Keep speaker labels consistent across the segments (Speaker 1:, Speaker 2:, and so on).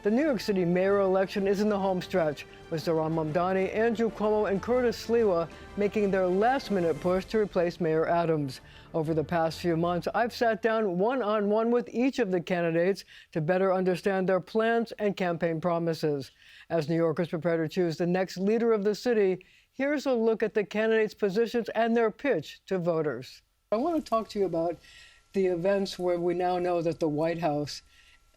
Speaker 1: The New York City mayoral election is in the home stretch, with Zohran Mamdani, Andrew Cuomo, and Sliwa making their last-minute push to replace Mayor Adams. Over the past few months, I've sat down one-on-one with each of the candidates to better understand their plans and campaign promises. As New Yorkers prepare to choose the next leader of the city, here's a look at the candidates' positions and their pitch to voters. I want to talk to you about the events where we now know that the White House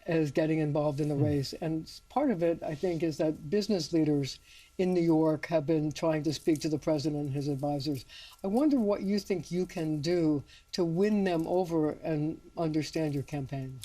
Speaker 1: is getting involved in the race. And part of it, I think, is that business leaders in New York have been trying to speak to the president and his advisors. I wonder what you think you can do to win them over and understand your campaign.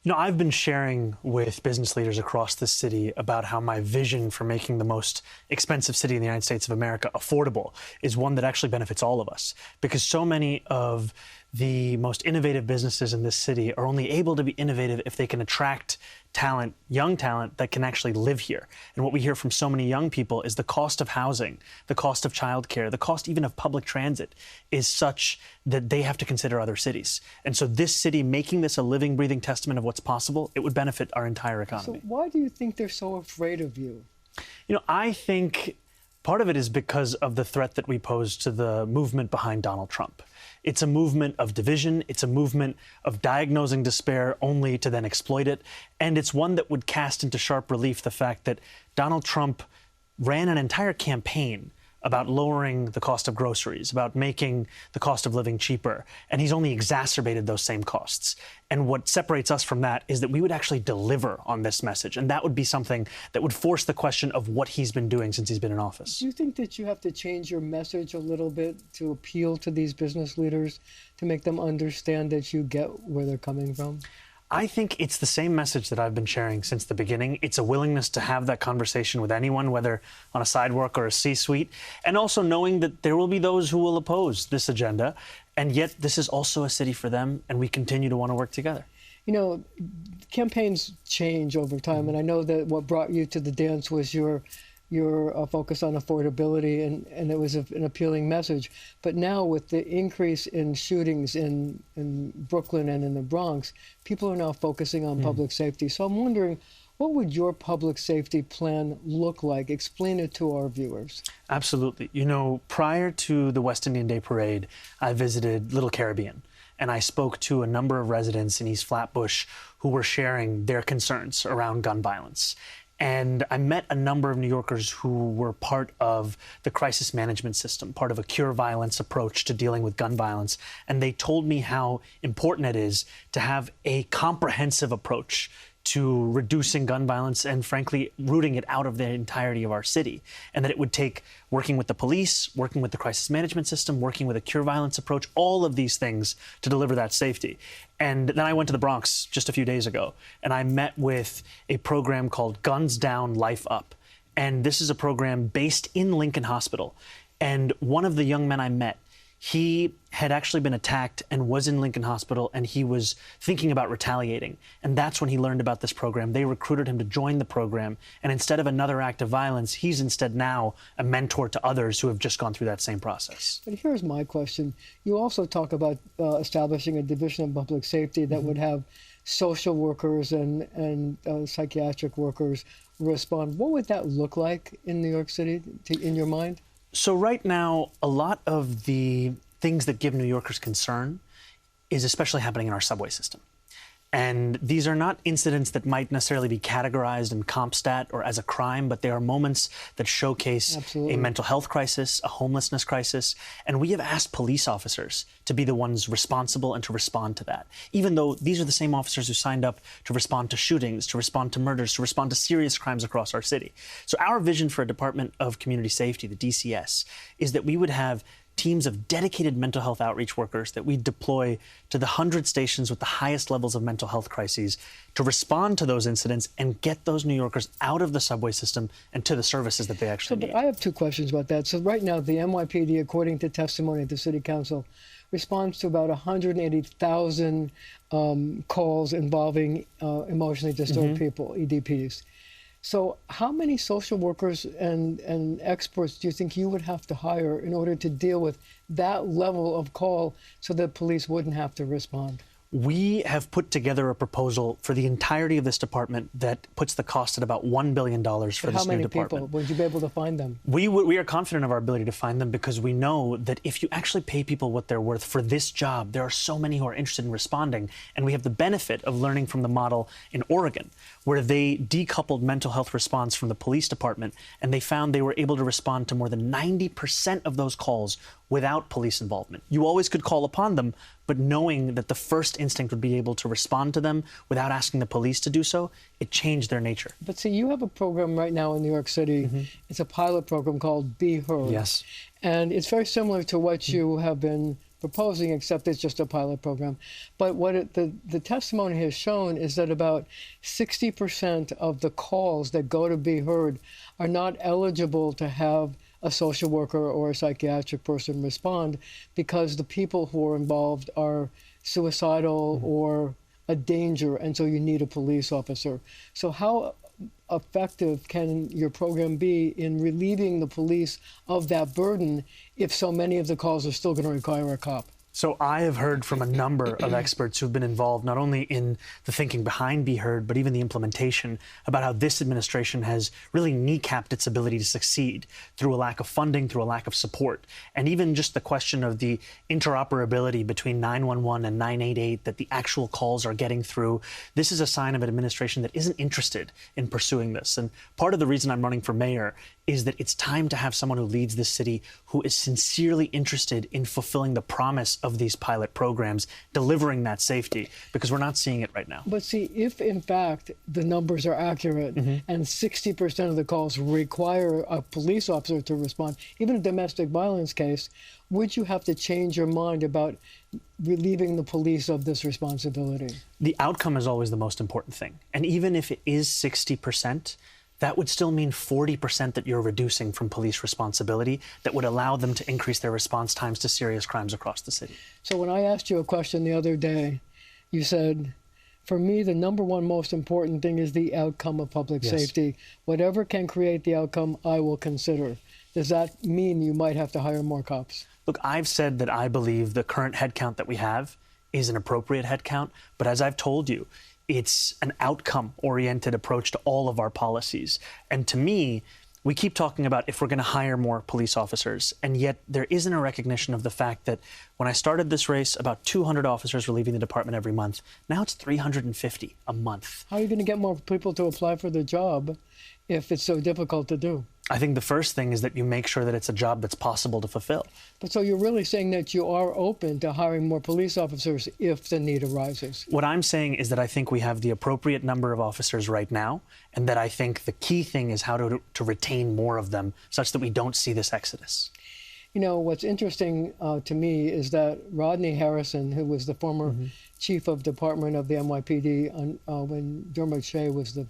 Speaker 2: You know, I've been sharing with business leaders across the city about how my vision for making the most expensive city in the United States of America affordable is one that actually benefits all of us, because so many of the most innovative businesses in this city are only able to be innovative if they can attract talent, young talent that can actually live here. And what we hear from so many young people is the cost of housing, the cost of childcare, the cost even of public transit is such that they have to consider other cities. And so this city, making this a living, breathing testament of what's possible, it would benefit our entire economy.
Speaker 1: So why do you think they're so afraid of you?
Speaker 2: You know, I think part of it is because of the threat that we pose to the movement behind Donald Trump. It's a movement of division. It's a movement of diagnosing despair only to then exploit it. And it's one that would cast into sharp relief the fact that Donald Trump ran an entire campaign about lowering the cost of groceries, about making the cost of living cheaper. And he's only exacerbated those same costs. And what separates us from that is that we would actually deliver on this message. And that would be something that would force the question of what he's been doing since he's been in office.
Speaker 1: Do you think that you have to change your message a little bit to appeal to these business leaders, to make them understand that you get where they're coming from?
Speaker 2: I think it's the same message that I've been sharing since the beginning. It's a willingness to have that conversation with anyone, whether on a sidewalk or a C-suite, and also knowing that there will be those who will oppose this agenda, and yet this is also a city for them, and we continue to want to work together.
Speaker 1: You know, campaigns change over time, and I know that what brought you to the dance was your focus on affordability, and it was an appealing message. But now with the increase in shootings in Brooklyn and in the Bronx, people are now focusing on public safety. So I'm wondering, what would your public safety plan look like? Explain it to our viewers.
Speaker 2: Absolutely. You know, prior to the West Indian Day Parade, I visited Little Caribbean, and I spoke to a number of residents in East Flatbush who were sharing their concerns around gun violence. And I met a number of New Yorkers who were part of the crisis management system, part of a cure violence approach to dealing with gun violence. And they told me how important it is to have a comprehensive approach to reducing gun violence and, frankly, rooting it out of the entirety of our city. And that it would take working with the police, working with the crisis management system, working with a cure violence approach, all of these things to deliver that safety. And then I went to the Bronx just a few days ago, and I met with a program called Guns Down, Life Up. And this is a program based in Lincoln Hospital. And one of the young men I met, he had actually been attacked and was in Lincoln Hospital, and he was thinking about retaliating. And that's when he learned about this program. They recruited him to join the program. And instead of another act of violence, he's instead now a mentor to others who have just gone through that same process.
Speaker 1: But here's my question. You also talk about establishing a division of public safety that would have social workers and psychiatric workers respond. What would that look like in New York City, in your mind?
Speaker 2: So right now, a lot of the things that give New Yorkers concern is especially happening in our subway system. And these are not incidents that might necessarily be categorized in CompStat or as a crime, but they are moments that showcase a mental health crisis, a homelessness crisis. And we have asked police officers to be the ones responsible and to respond to that, even though these are the same officers who signed up to respond to shootings, to respond to murders, to respond to serious crimes across our city. So our vision for a Department of Community Safety, the DCS, is that we would have teams of dedicated mental health outreach workers that we deploy to the 100 stations with the highest levels of mental health crises to respond to those incidents and get those New Yorkers out of the subway system and to the services that they actually need.
Speaker 1: But I have two questions about that. So right now, the NYPD, according to testimony at the City Council, responds to about 180,000 calls involving emotionally disturbed people, EDPs. So how many social workers and experts do you think you would have to hire in order to deal with that level of call so that police wouldn't have to respond?
Speaker 2: We have put together a proposal for the entirety of this department that puts the cost at about $1 billion for this new department.
Speaker 1: How many people? Would you be able to find them?
Speaker 2: We are confident of our ability to find them because we know that if you actually pay people what they're worth for this job, there are so many who are interested in responding. And we have the benefit of learning from the model in Oregon, where they decoupled mental health response from the police department, and they found they were able to respond to more than 90% of those calls without police involvement. You always could call upon them, but knowing that the first instinct would be able to respond to them without asking the police to do so, it changed their nature.
Speaker 1: But see, you have a program right now in New York City. It's a pilot program called Be Heard.
Speaker 2: Yes.
Speaker 1: And it's very similar to what you have been proposing, except it's just a pilot program. But what the testimony has shown is that about 60% of the calls that go to Be Heard are not eligible to have a social worker or a psychiatric person respond because the people who are involved are suicidal or a danger, and so you need a police officer. So how effective can your program be in relieving the police of that burden if so many of the calls are still going to require a cop?
Speaker 2: So I have heard from a number of experts who've been involved not only in the thinking behind Be Heard, but even the implementation about how this administration has really kneecapped its ability to succeed through a lack of funding, through a lack of support. And even just the question of the interoperability between 911 and 988 that the actual calls are getting through. This is a sign of an administration that isn't interested in pursuing this. And part of the reason I'm running for mayor is that it's time to have someone who leads this city who is sincerely interested in fulfilling the promise of these pilot programs, delivering that safety, because we're not seeing it right now.
Speaker 1: But see, if in fact the numbers are accurate and 60% of the calls require a police officer to respond, even a domestic violence case, would you have to change your mind about relieving the police of this responsibility?
Speaker 2: The outcome is always the most important thing. And even if it is 60%, that would still mean 40% that you're reducing from police responsibility that would allow them to increase their response times to serious crimes across the city.
Speaker 1: So when I asked you a question the other day, you said, for me, the number one most important thing is the outcome of public safety. Whatever can create the outcome, I will consider. Does that mean you might have to hire more cops?
Speaker 2: Look, I've said that I believe the current headcount that we have is an appropriate headcount, but as I've told you, it's an outcome-oriented approach to all of our policies. And to me, we keep talking about if we're going to hire more police officers, and yet there isn't a recognition of the fact that when I started this race, about 200 officers were leaving the department every month. Now it's 350 a month.
Speaker 1: How are you going to get more people to apply for the job if it's so difficult to do?
Speaker 2: I think the first thing is that you make sure that it's a job that's possible to fulfill.
Speaker 1: But so you're really saying that you are open to hiring more police officers if the need arises?
Speaker 2: What I'm saying is that I think we have the appropriate number of officers right now, and that I think the key thing is how to retain more of them such that we don't see this exodus.
Speaker 1: You know, what's interesting to me is that Rodney Harrison, who was the former chief of department of the NYPD when Dermot Shea was the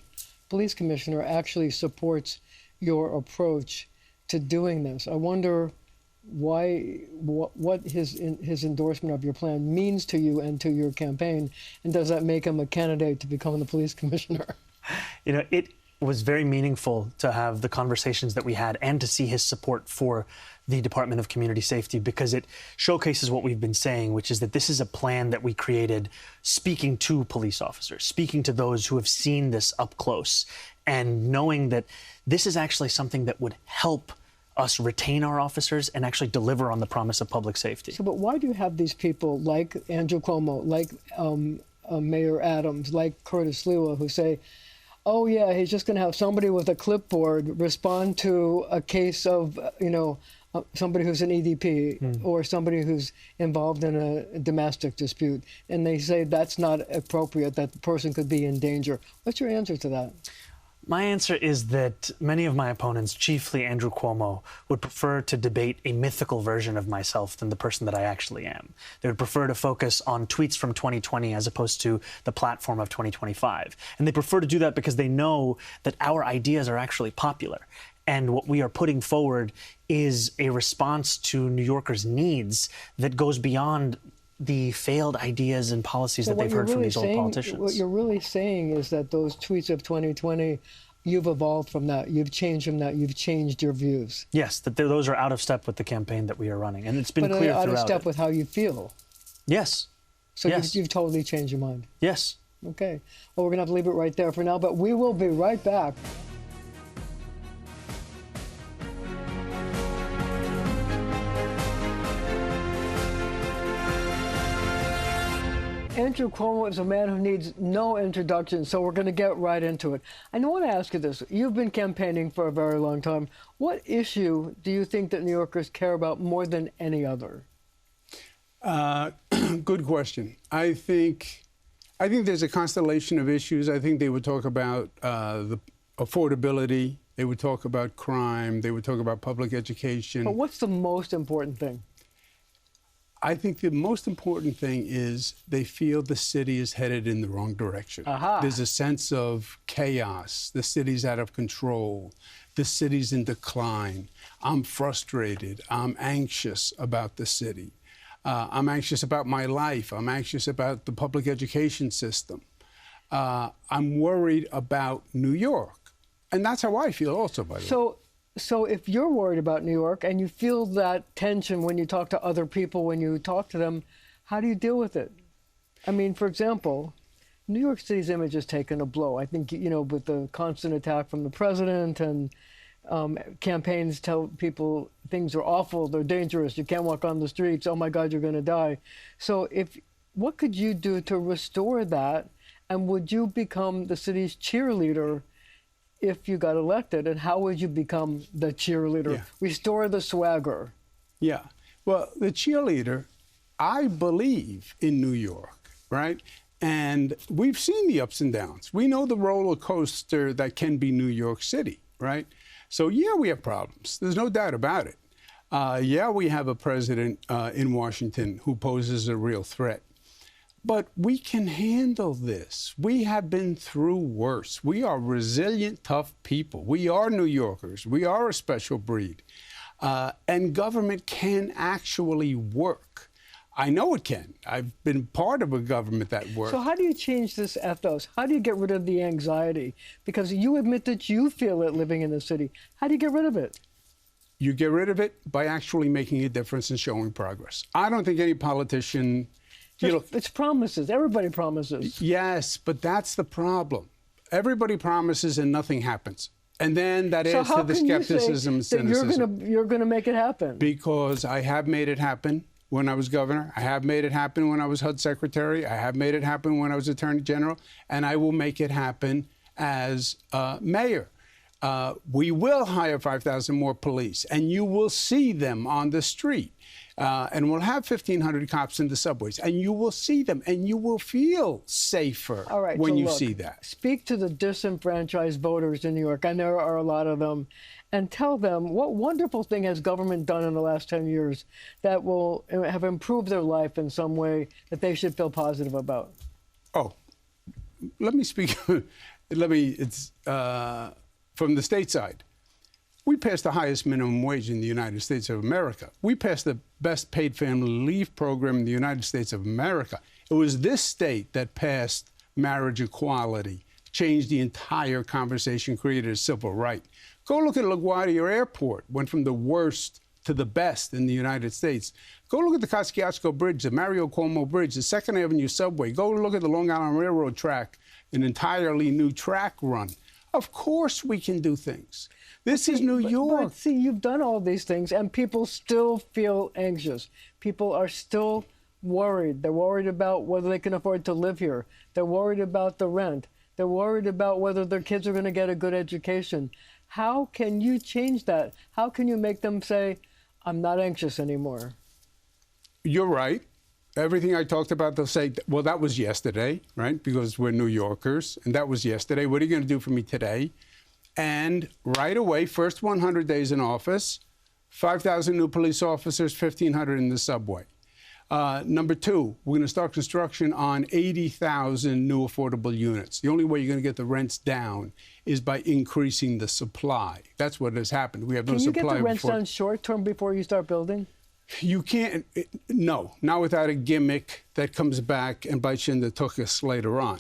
Speaker 1: police commissioner, actually supports your approach to doing this. I wonder what his endorsement of your plan means to you and to your campaign, and does that make him a candidate to become the police commissioner?
Speaker 2: You know, it was very meaningful to have the conversations that we had and to see his support for the Department of Community Safety, because it showcases what we've been saying, which is that this is a plan that we created speaking to police officers, speaking to those who have seen this up close, and knowing that this is actually something that would help us retain our officers and actually deliver on the promise of public safety.
Speaker 1: So, but why do you have these people like Andrew Cuomo, like Mayor Adams, like Curtis Sliwa, who say, oh yeah, he's just going to have somebody with a clipboard respond to a case of, somebody who's an EDP or somebody who's involved in a domestic dispute, and they say that's not appropriate, that the person could be in danger. What's your answer to that?
Speaker 2: My answer is that many of my opponents, chiefly Andrew Cuomo, would prefer to debate a mythical version of myself than the person that I actually am. They would prefer to focus on tweets from 2020 as opposed to the platform of 2025. And they prefer to do that because they know that our ideas are actually popular. And what we are putting forward is a response to New Yorkers' needs that goes beyond the failed ideas and policies that they've heard from these old politicians.
Speaker 1: What you're really saying is that those tweets of 2020, you've evolved from that, you've changed from that, you've changed your views.
Speaker 2: Yes, that those are out of step with the campaign that we are running, and it's been clear throughout.
Speaker 1: But out of step with how you feel.
Speaker 2: Yes.
Speaker 1: So
Speaker 2: Yes.
Speaker 1: you've totally changed your mind.
Speaker 2: Yes.
Speaker 1: Okay. Well, we're going to have to leave it right there for now, but we will be right back. Andrew Cuomo is a man who needs no introduction, so we're going to get right into it. I want to ask you this. You've been campaigning for a very long time. What issue do you think that New Yorkers care about more than any other?
Speaker 3: Good question. I think there's a constellation of issues. I think they would talk about the affordability. They would talk about crime. They would talk about public education.
Speaker 1: But what's the most important thing?
Speaker 3: I think the most important thing is they feel the city is headed in the wrong direction.
Speaker 1: Aha.
Speaker 3: There's a sense of chaos. The city's out of control. The city's in decline. I'm frustrated. I'm anxious about the city. I'm anxious about my life. I'm anxious about the public education system. I'm worried about New York. And that's how I feel also, by the way.
Speaker 1: So if you're worried about New York and you feel that tension when you talk to other people, when you talk to them, how do you deal with it? I mean, for example, New York City's image has taken a blow. I think, with the constant attack from the president and campaigns tell people things are awful, they're dangerous, you can't walk on the streets, oh my God, you're going to die. So what could you do to restore that? And would you become the city's cheerleader if you got elected? And how would you become the cheerleader?
Speaker 3: Yeah.
Speaker 1: Restore the swagger.
Speaker 3: Yeah. Well, the cheerleader, I believe in New York, right? And we've seen the ups and downs. We know the roller coaster that can be New York City, right? So, yeah, we have problems. There's no doubt about it. Yeah, we have a president in Washington who poses a real threat. But we can handle this. We have been through worse. We are resilient, tough people. We are New Yorkers. We are a special breed. And government can actually work. I know it can. I've been part of a government that works.
Speaker 1: So how do you change this ethos? How do you get rid of the anxiety? Because you admit that you feel it living in the city. How do you get rid of it?
Speaker 3: You get rid of it by actually making a difference and showing progress. I don't think any politician...
Speaker 1: It's promises. Everybody promises.
Speaker 3: Yes, but that's the problem. Everybody promises and nothing happens. And then that adds to the skepticism and cynicism.
Speaker 1: You're gonna make it happen?
Speaker 3: Because I have made it happen when I was governor. I have made it happen when I was HUD secretary. I have made it happen when I was attorney general. And I will make it happen as mayor. We will hire 5,000 more police, and you will see them on the street. And we'll have 1,500 cops in the subways, and you will see them, and you will feel safer when you see that.
Speaker 1: Speak to the disenfranchised voters in New York, and there are a lot of them, and tell them what wonderful thing has government done in the last 10 years that will have improved their life in some way that they should feel positive about.
Speaker 3: Oh, let me speak. It's from the state side. We passed the highest minimum wage in the United States of America. We passed the best paid family leave program in the United States of America. It was this state that passed marriage equality, changed the entire conversation, created a civil right. Go look at LaGuardia Airport, went from the worst to the best in the United States. Go look at the Kosciuszko Bridge, the Mario Cuomo Bridge, the 2nd Avenue subway. Go look at the Long Island Railroad track, an entirely new track run. Of course we can do things. This is New York.
Speaker 1: But see, you've done all these things, and people still feel anxious. People are still worried. They're worried about whether they can afford to live here. They're worried about the rent. They're worried about whether their kids are going to get a good education. How can you change that? How can you make them say, I'm not anxious anymore?
Speaker 3: You're right. Everything I talked about, they'll say, well, that was yesterday, right? Because we're New Yorkers, and that was yesterday. What are you going to do for me today? And right away, first 100 days in office, 5,000 new police officers, 1,500 in the subway. Number two, we're going to start construction on 80,000 new affordable units. The only way you're going to get the rents down is by increasing the supply. That's what has happened. We have no supply.
Speaker 1: Can you get the rents down short term before you start building?
Speaker 3: You can't, no, not without a gimmick that comes back and bites you in the tuchus later on.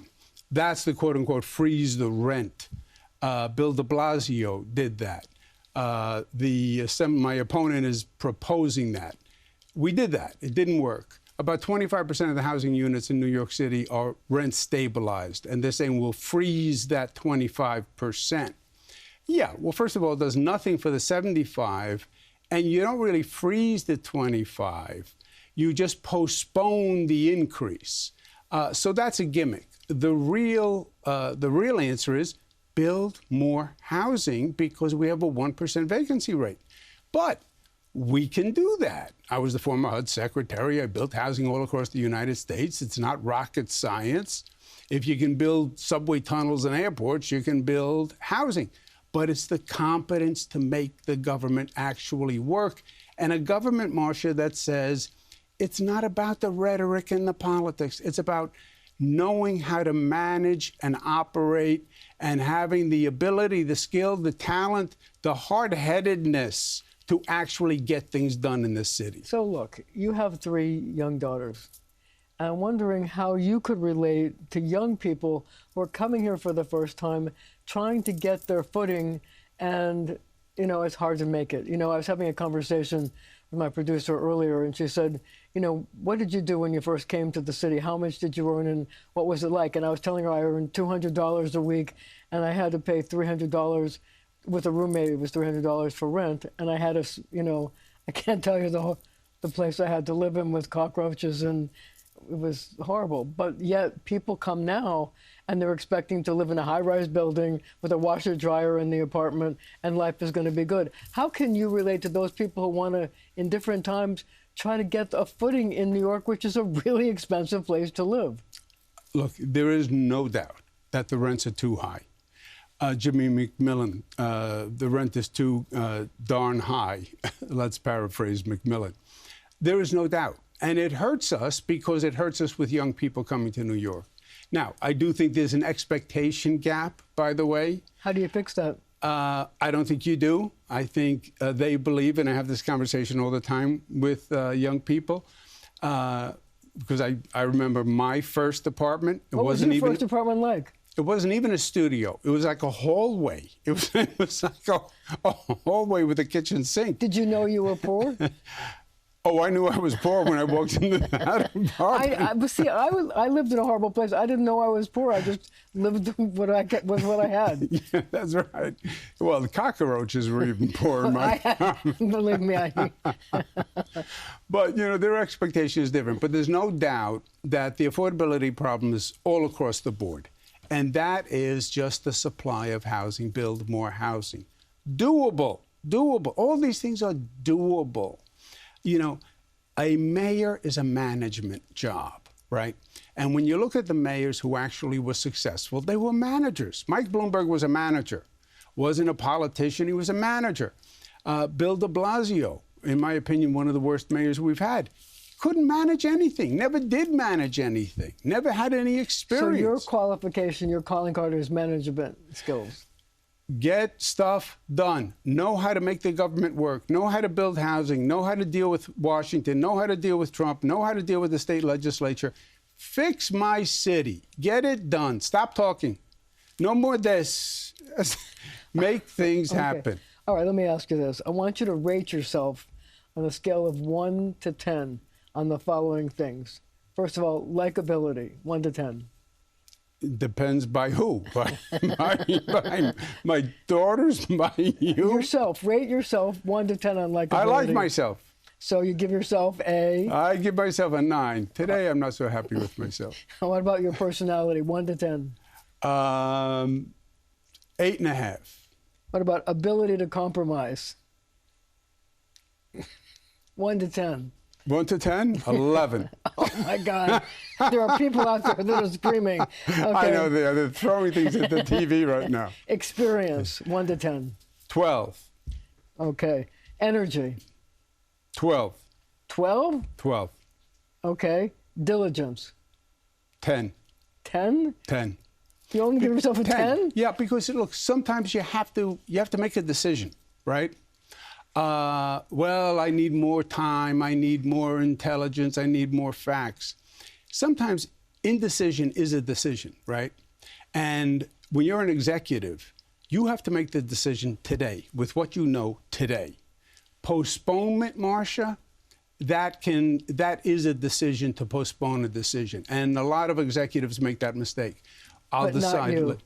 Speaker 3: That's the quote unquote freeze the rent. Bill de Blasio did that. My opponent is proposing that. We did that. It didn't work. about 25% of the housing units in New York City are rent stabilized, and they're saying we'll freeze that 25%. Yeah, well, first of all, it does nothing for the 75, and you don't really freeze the 25. You just postpone the increase. So that's a gimmick. The real answer is build more housing because we have a 1% vacancy rate. But we can do that. I was the former HUD secretary. I built housing all across the United States. It's not rocket science. If you can build subway tunnels and airports, you can build housing. But it's the competence to make the government actually work. And a government, Marcia, that says it's not about the rhetoric and the politics. It's about knowing how to manage and operate and having the ability, the skill, the talent, the hard-headedness to actually get things done in this city.
Speaker 1: So look, you have 3 young daughters. And I'm wondering how you could relate to young people who are coming here for the first time, trying to get their footing, and, you know, it's hard to make it. You know, I was having a conversation with my producer earlier, and she said, you know, what did you do when you first came to the city? How much did you earn, and what was it like? And I was telling her I earned $200 a week, and I had to pay $300 with a roommate. It was $300 for rent, and I had to, you know, I can't tell you the place I had to live in with cockroaches, and it was horrible. But yet people come now and they're expecting to live in a high-rise building with a washer dryer in the apartment, and life is going to be good. How can you relate to those people who want to, in different times, try to get a footing in New York, which is a really expensive place to live?
Speaker 3: Look, there is no doubt that the rents are too high. Jimmy McMillan, the rent is too darn high. Let's paraphrase McMillan. There is no doubt. And it hurts us because it hurts us with young people coming to New York. Now, I do think there's an expectation gap, by the way.
Speaker 1: How do you fix that?
Speaker 3: I don't think you do. I think they believe, and I have this conversation all the time with young people, because I remember my first apartment.
Speaker 1: What was your first apartment like?
Speaker 3: It wasn't even a studio. It was like a hallway. It was like a hallway with a kitchen sink.
Speaker 1: Did you know you were poor?
Speaker 3: Oh, I knew I was poor when I walked into that apartment.
Speaker 1: But see, I lived in a horrible place. I didn't know I was poor. I just lived with what I had.
Speaker 3: Yeah, that's right. Well, the cockroaches were even poor in my apartment.
Speaker 1: Believe me,
Speaker 3: But, you know, their expectation is different. But there's no doubt that the affordability problem is all across the board. And that is just the supply of housing, build more housing. Doable, doable. All these things are doable. You know, a mayor is a management job, right? And when you look at the mayors who actually were successful, they were managers. Mike Bloomberg was a manager. Wasn't a politician, he was a manager. Bill de Blasio, in my opinion, one of the worst mayors we've had. Couldn't manage anything, never did manage anything, never had any experience.
Speaker 1: So your qualification, your calling card is management skills.
Speaker 3: Get stuff done. Know how to make the government work. Know how to build housing. Know how to deal with Washington. Know how to deal with Trump. Know how to deal with the state legislature. Fix my city. Get it done. Stop talking. No more this. Make things happen.
Speaker 1: All right, let me ask you this. I want you to rate yourself on a scale of 1 to 10 on the following things. First of all, likability, 1 to 10.
Speaker 3: Depends by who? By my daughters? By you?
Speaker 1: Yourself. Rate yourself 1 to 10 on likability.
Speaker 3: I like myself.
Speaker 1: So you give yourself a?
Speaker 3: I give myself a 9. Today, I'm not so happy with myself.
Speaker 1: What about your personality, 1 to 10?
Speaker 3: 8.5.
Speaker 1: What about ability to compromise? 1 to 10.
Speaker 3: 1 to 10? 11.
Speaker 1: Oh, my God. There are people out there that are screaming. Okay.
Speaker 3: I know they're throwing things at the TV right now.
Speaker 1: Experience, 1 to 10.
Speaker 3: 12.
Speaker 1: Okay. Energy.
Speaker 3: 12.
Speaker 1: 12?
Speaker 3: 12.
Speaker 1: Okay. Diligence.
Speaker 3: 10.
Speaker 1: 10?
Speaker 3: 10.
Speaker 1: You only give yourself a 10?
Speaker 3: Yeah, because look, sometimes you have to make a decision, right? Well, I need more time, I need more intelligence, I need more facts. Sometimes indecision is a decision, right? And when you're an executive, you have to make the decision today with what you know today. Postponement, Marcia, that is a decision to postpone a decision. And a lot of executives make that mistake. I'll
Speaker 1: But not
Speaker 3: decide.
Speaker 1: you.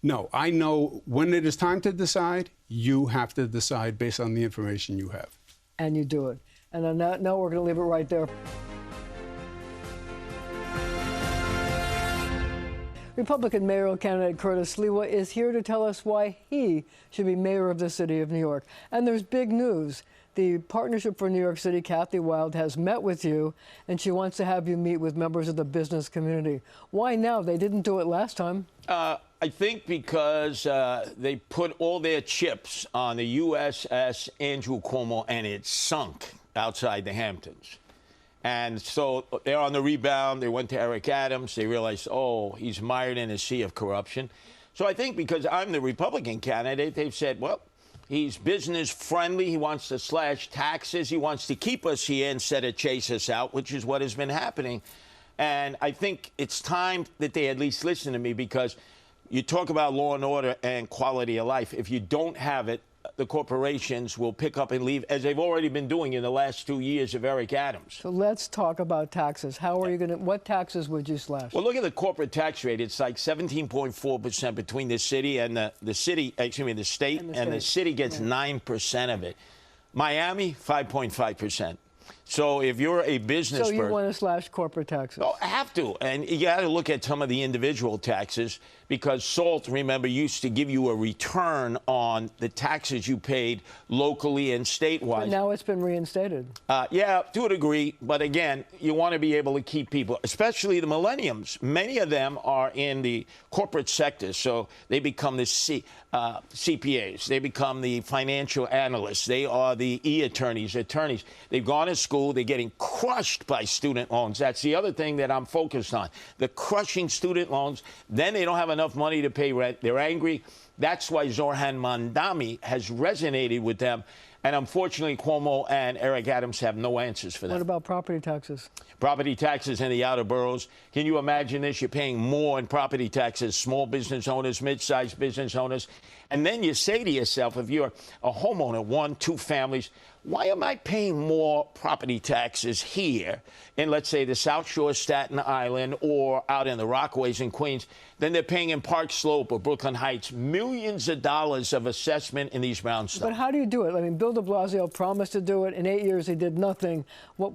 Speaker 3: No, I know when it is time to decide, you have to decide based on the information you have.
Speaker 1: And you do it. And on that note, we're going to leave it right there. Republican mayoral candidate Curtis Sliwa is here to tell us why he should be mayor of the city of New York. And there's big news. The Partnership for New York City, Kathy Wild, has met with you, and she wants to have you meet with members of the business community. Why now? They didn't do it last time.
Speaker 4: I think because they put all their chips on the USS Andrew Cuomo, and it sunk outside the Hamptons. And so they're on the rebound. They went to Eric Adams. They realized, oh, he's mired in a sea of corruption. So I think because I'm the Republican candidate, they've said, well, he's business friendly. He wants to slash taxes. He wants to keep us here instead of chase us out, which is what has been happening. And I think it's time that they at least listen to me, because you talk about law and order and quality of life. If you don't have it, the corporations will pick up and leave, as they've already been doing in the last 2 years of Eric Adams.
Speaker 1: So let's talk about taxes. How are you going to, what taxes would you slash?
Speaker 4: Well, look at the corporate tax rate. It's like 17.4% between the city and the state, and the city gets 9% of it. Miami, 5.5%. So if you're a business person...
Speaker 1: So you want to slash corporate taxes?
Speaker 4: Oh, I have to. And you got to look at some of the individual taxes, because SALT, remember, used to give you a return on the taxes you paid locally and statewide.
Speaker 1: But now it's been reinstated.
Speaker 4: Yeah, to a degree. But again, you want to be able to keep people, especially the millennials. Many of them are in the corporate sector, so they become the CPAs. They become the financial analysts. They are the attorneys. They've gone to school. They're getting crushed by student loans. That's the other thing that I'm focused on. The crushing student loans. Then they don't have enough money to pay rent. They're angry. That's why Zohran Mamdani has resonated with them. And unfortunately, Cuomo and Eric Adams have no answers for them.
Speaker 1: What about property taxes?
Speaker 4: Property taxes in the outer boroughs. Can you imagine this? You're paying more in property taxes, small business owners, mid-sized business owners. And then you say to yourself, if you're a homeowner, 1, 2 families, why am I paying more property taxes here in, let's say, the South Shore, Staten Island, or out in the Rockaways in Queens than they're paying in Park Slope or Brooklyn Heights? Millions of dollars of assessment in these brownstones.
Speaker 1: But how do you do it? I mean, Bill de Blasio promised to do it. In 8 years, he did nothing.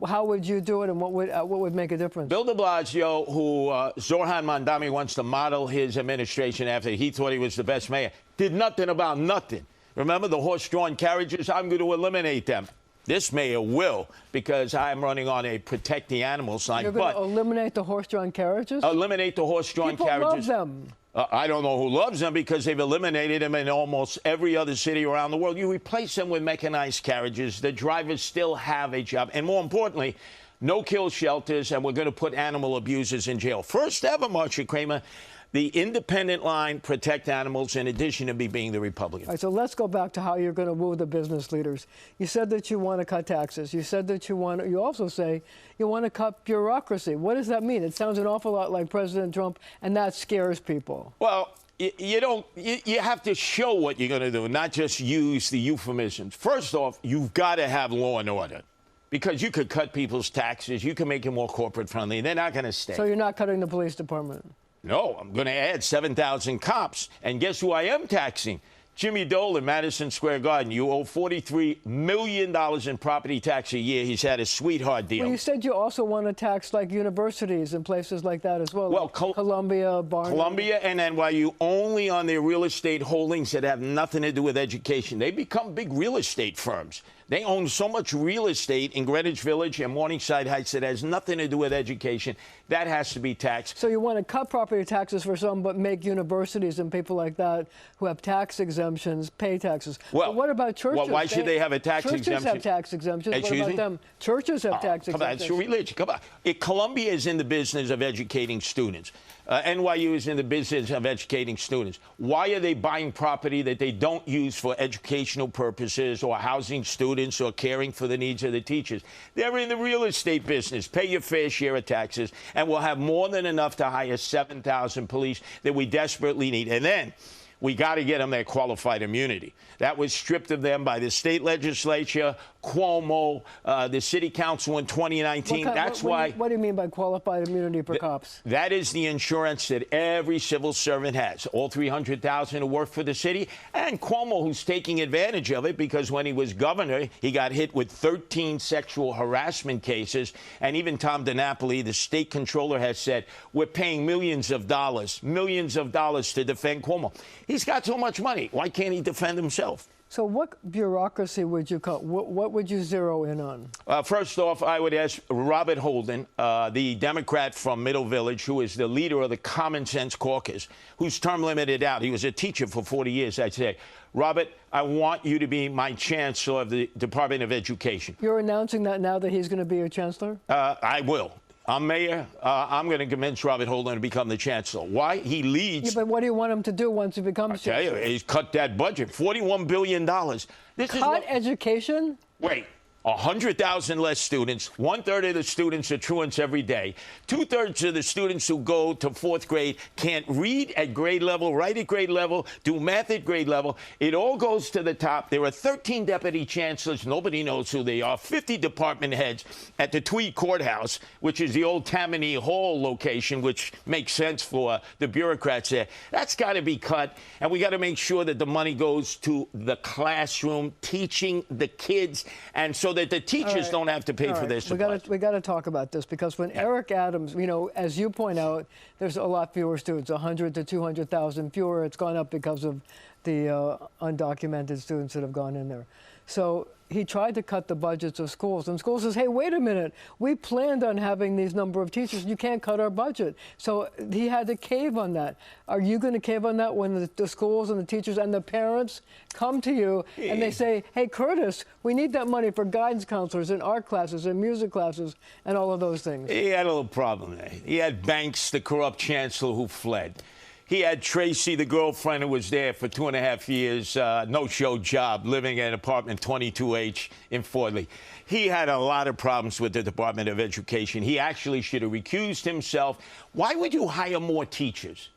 Speaker 1: How would you do it, and what would make a difference?
Speaker 4: Bill de Blasio, who Zohran Mamdani wants to model his administration after, he thought he was the best mayor, did nothing about nothing. Remember the horse-drawn carriages? I'm going to eliminate them. This mayor will, because I'm running on a protect the animals line.
Speaker 1: You're going to eliminate the horse-drawn carriages?
Speaker 4: Eliminate the horse-drawn carriages.
Speaker 1: People love them.
Speaker 4: I don't know who loves them, because they've eliminated them in almost every other city around the world. You replace them with mechanized carriages. The drivers still have a job. And more importantly, no-kill shelters, and we're going to put animal abusers in jail. First ever, Marcia, Kramer, the independent line, protect animals, in addition to me being the Republican.
Speaker 1: All right, so let's go back to how you're going to woo the business leaders. You said that you want to cut taxes. You said that you also say you want to cut bureaucracy. What does that mean? It sounds an awful lot like President Trump, and that scares people.
Speaker 4: Well, you have to show what you're going to do, not just use the euphemisms. First off, you've got to have law and order, because you could cut people's taxes. You can make it more corporate friendly. They're not going to stay.
Speaker 1: So you're not cutting the police department?
Speaker 4: No, I'm going to add 7,000 cops. And guess who I am taxing? Jimmy Dole in Madison Square Garden. You owe $43 million in property tax a year. He's had a sweetheart deal.
Speaker 1: Well, you said you also want to tax, like, universities and places like that as well.
Speaker 4: Well,
Speaker 1: like Columbia, Barnard.
Speaker 4: Columbia and NYU only on their real estate holdings that have nothing to do with education. They become big real estate firms. They own so much real estate in Greenwich Village and Morningside Heights that has nothing to do with education. That has to be taxed.
Speaker 1: So you want to cut property taxes for some, but make universities and people like that who have tax exemptions pay taxes.
Speaker 4: Well,
Speaker 1: but what about churches?
Speaker 4: Well, why should they have a tax exemption?
Speaker 1: Churches have tax exemptions.
Speaker 4: Excuse
Speaker 1: what about
Speaker 4: me?
Speaker 1: them? Churches have tax exemptions.
Speaker 4: Come on, it's your religion. Come on. Columbia is in the business of educating students. NYU is in the business of educating students. Why are they buying property that they don't use for educational purposes or housing students or caring for the needs of the teachers? They're in the real estate business. Pay your fair share of taxes, and we'll have more than enough to hire 7,000 police that we desperately need. And then We got to get them their qualified immunity. That was stripped of them by the state legislature, Cuomo, the city council in 2019.
Speaker 1: What do you mean by qualified immunity for cops?
Speaker 4: That is the insurance that every civil servant has. All 300,000 who work for the city, and Cuomo, who's taking advantage of it because when he was governor, he got hit with 13 sexual harassment cases. And even Tom DiNapoli, the state controller, has said, we're paying millions of dollars to defend Cuomo. He's got so much money. Why can't he defend himself?
Speaker 1: So what bureaucracy would you cut? What would you zero in on?
Speaker 4: First off, I would ask Robert Holden, the Democrat from Middle Village, who is the leader of the Common Sense Caucus, whose term limited out. He was a teacher for 40 years, I'd say. Robert, I want you to be my chancellor of the Department of Education.
Speaker 1: You're announcing that now that he's going to be your chancellor?
Speaker 4: I will. I'm mayor. I'm going to convince Robert Holden to become the chancellor. Why? He leads.
Speaker 1: Yeah, but what do you want him to do once he becomes chancellor?
Speaker 4: I tell you, he's cut that budget, $41 billion.
Speaker 1: Cut education?
Speaker 4: Wait. 100,000 less students. 1/3 of the students are truants every day. 2/3 of the students who go to 4th grade can't read at grade level, write at grade level, do math at grade level. It all goes to the top. There are 13 deputy chancellors. Nobody knows who they are. 50 department heads at the Tweed Courthouse, which is the old Tammany Hall location, which makes sense for the bureaucrats there. That's got to be cut. And we got to make sure that the money goes to the classroom, teaching the kids, and so that the teachers don't have to pay for their supplies.
Speaker 1: We got to talk about this because when Eric Adams, you know, as you point out, there's a lot fewer students, 100 to 200,000 fewer. It's gone up because of the undocumented students that have gone in there. So he tried to cut the budgets of schools, and schools says, hey, wait a minute, we planned on having these number of teachers. You can't cut our budget. So he had to cave on that. Are you going to cave on that when the schools and the teachers and the parents come to you and they say, hey, Curtis, we need that money for guidance counselors and art classes and music classes and all of those things?
Speaker 4: He had a little problem there. He had Banks, the corrupt chancellor, who fled. He had Tracy, the girlfriend who was there for 2.5 years, no-show job, living in apartment 22H in Fort Lee. He had a lot of problems with the Department of Education. He actually should have recused himself. Why would you hire more teachers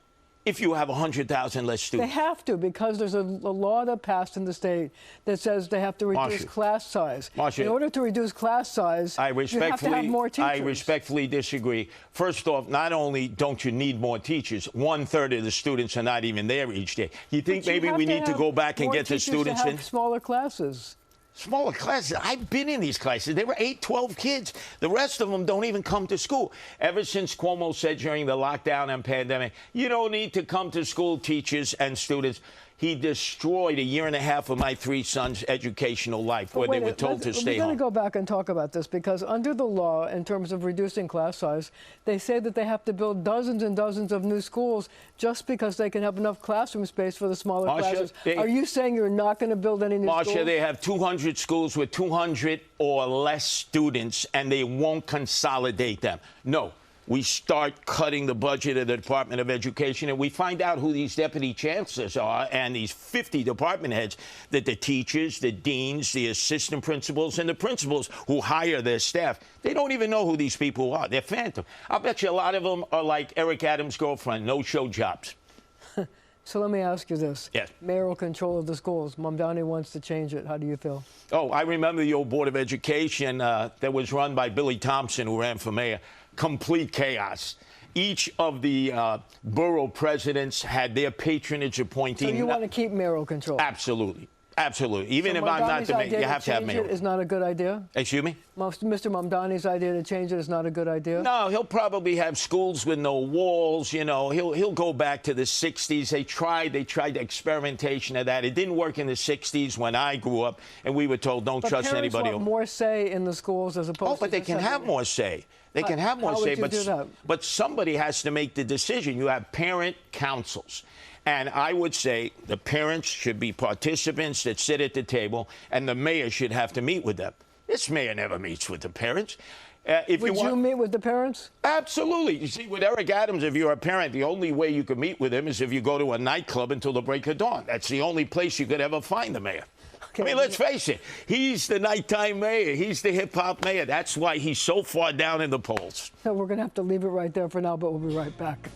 Speaker 4: if you have 100,000 less students?
Speaker 1: They have to, because there's a law that passed in the state that says they have to reduce class size.
Speaker 4: Marcia,
Speaker 1: in order to reduce class size, you have to have more teachers.
Speaker 4: I respectfully disagree. First off, not only don't you need more teachers, 1/3 of the students are not even there each day. You think maybe we need to go back and get the students in?
Speaker 1: Smaller classes.
Speaker 4: Smaller classes. I've been in these classes. There were 8, 12 kids. The rest of them don't even come to school. Ever since Cuomo said during the lockdown and pandemic, you don't need to come to school, teachers and students, he destroyed 1.5 years of my 3 sons' educational life where they were told to stay home.
Speaker 1: We're going to go back and talk about this because under the law, in terms of reducing class size, they say that they have to build dozens and dozens of new schools just because they can have enough classroom space for the smaller classes. Are you saying you're not going to build any new schools?
Speaker 4: Marcia, they have 200 schools with 200 or less students, and they won't consolidate them. No. We start cutting the budget of the Department of Education, and we find out who these deputy chancellors are and these 50 department heads, that the teachers, the deans, the assistant principals, and the principals who hire their staff, they don't even know who these people are. They're phantom. I'll bet you a lot of them are like Eric Adams' girlfriend, no-show jobs.
Speaker 1: So let me ask you this.
Speaker 4: Yes.
Speaker 1: Mayoral control of the schools. Mamdani wants to change it. How do you feel?
Speaker 4: Oh, I remember the old Board of Education that was run by Billy Thompson, who ran for mayor. Complete chaos. Each of the borough presidents had their patronage appointee.
Speaker 1: So you want to keep mayoral control?
Speaker 4: Absolutely. Absolutely. Even
Speaker 1: so
Speaker 4: if I'm not the mayor, you have to have mayoral.
Speaker 1: Is not a good idea?
Speaker 4: Excuse me?
Speaker 1: Mr. Mamdani's idea to change it is not a good idea?
Speaker 4: No, he'll probably have schools with no walls. You know, he'll go back to the 60s. They tried the experimentation of that. It didn't work in the 60s when I grew up, and we were told don't trust anybody.
Speaker 1: Want more say in the schools as opposed to...
Speaker 4: but they can have more say. They can have more say, but somebody has to make the decision. You have parent councils. And I would say the parents should be participants that sit at the table, and the mayor should have to meet with them. This mayor never meets with the parents.
Speaker 1: Would you meet with the parents?
Speaker 4: Absolutely. You see, with Eric Adams, if you're a parent, the only way you can meet with him is if you go to a nightclub until the break of dawn. That's the only place you could ever find the mayor. I mean, let's face it. He's the nighttime mayor. He's the hip-hop mayor. That's why he's so far down in the polls.
Speaker 1: So we're going to have to leave it right there for now, but we'll be right back.